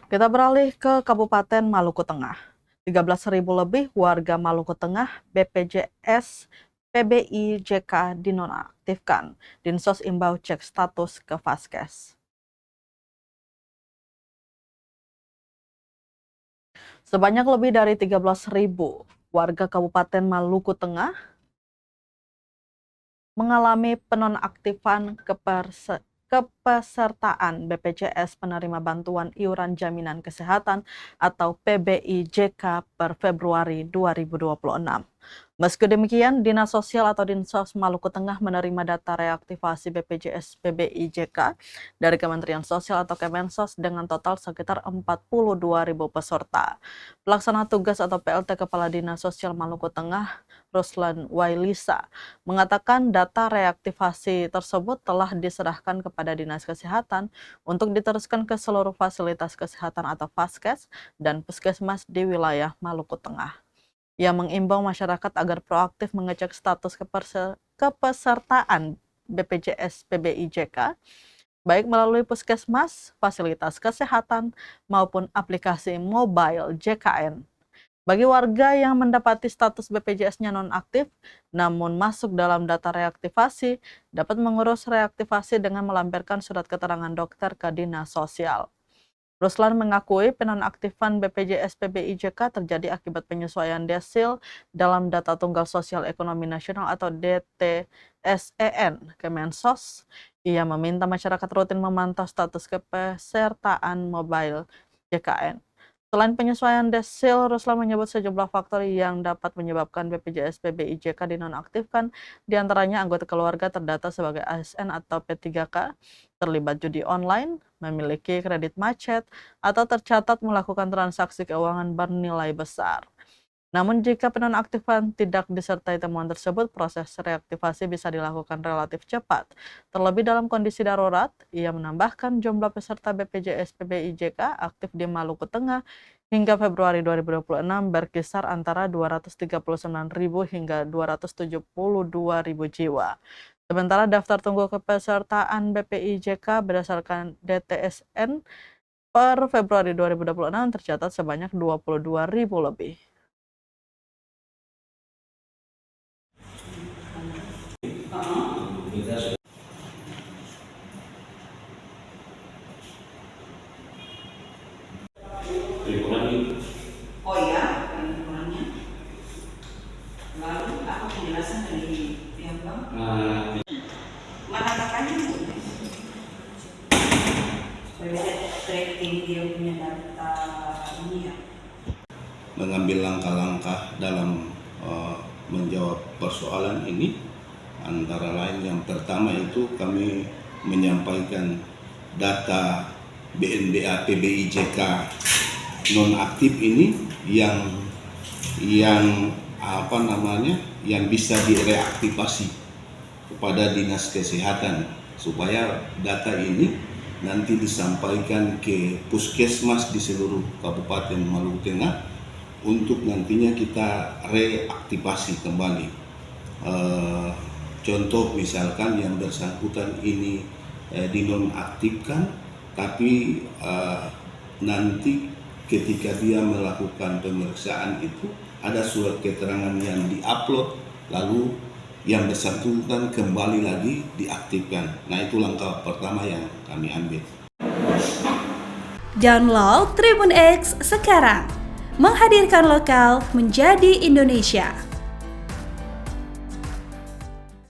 Kita beralih ke Kabupaten Maluku Tengah. 13.000 lebih warga Maluku Tengah BPJS PBI JK dinonaktifkan. Dinsos imbau cek status ke Vaskes. Sebanyak lebih dari 13.000 warga Kabupaten Maluku Tengah mengalami penonaktifan kepesertaan BPJS penerima bantuan iuran jaminan kesehatan atau PBI-JK per Februari 2026. Meski demikian, Dinas Sosial atau Dinsos Maluku Tengah menerima data reaktivasi BPJS PBI-JK dari Kementerian Sosial atau Kemensos dengan total sekitar 42.000 peserta. Pelaksana tugas atau PLT Kepala Dinas Sosial Maluku Tengah, Ruslan Wailisa, mengatakan data reaktivasi tersebut telah diserahkan kepada Dinas Kesehatan untuk diteruskan ke seluruh fasilitas kesehatan atau Vaskes dan Puskesmas di wilayah Maluku Tengah. Ia mengimbau masyarakat agar proaktif mengecek status kepesertaan BPJS PBI-JK, baik melalui Puskesmas, fasilitas kesehatan, maupun aplikasi mobile JKN. Bagi warga yang mendapati status BPJS-nya nonaktif, namun masuk dalam data reaktivasi, dapat mengurus reaktivasi dengan melampirkan surat keterangan dokter ke Dinas Sosial. Ruslan mengakui penonaktifan BPJS PBI-JK terjadi akibat penyesuaian desil dalam Data Tunggal Sosial Ekonomi Nasional atau DTSEN Kemensos. Ia meminta masyarakat rutin memantau status kepesertaan mobile JKN. Selain penyesuaian desil, Ruslan menyebut sejumlah faktor yang dapat menyebabkan BPJS PBI-JK dinonaktifkan, diantaranya anggota keluarga terdata sebagai ASN atau P3K, terlibat judi online, memiliki kredit macet, atau tercatat melakukan transaksi keuangan bernilai besar. Namun jika penonaktifan tidak disertai temuan tersebut, proses reaktivasi bisa dilakukan relatif cepat. Terlebih dalam kondisi darurat, ia menambahkan jumlah peserta BPJS PBI-JK aktif di Maluku Tengah hingga Februari 2026 berkisar antara 239.000 hingga 272.000 jiwa. Sementara daftar tunggu kepesertaan BPI-JK berdasarkan DTSN per Februari 2026 tercatat sebanyak 22.000 lebih. Oh ya, lingkungannya. Lalu apa penjelasan dari pihak bank? Mana kakaknya? Supaya tracking dia punya data ini ya. Mengambil langkah-langkah dalam menjawab persoalan ini, antara lain yang pertama itu kami menyampaikan data BNBA PBI-JK nonaktif ini yang bisa direaktivasi kepada Dinas Kesehatan supaya data ini nanti disampaikan ke puskesmas di seluruh Kabupaten Maluku Tengah untuk nantinya kita reaktivasi kembali. Contoh misalkan yang bersangkutan ini dinonaktifkan, tapi nanti ketika dia melakukan pemeriksaan itu ada surat keterangan yang diupload, lalu yang bersangkutan kembali lagi diaktifkan. Nah, itu langkah pertama yang kami ambil. Download Tribun X sekarang, menghadirkan lokal menjadi Indonesia.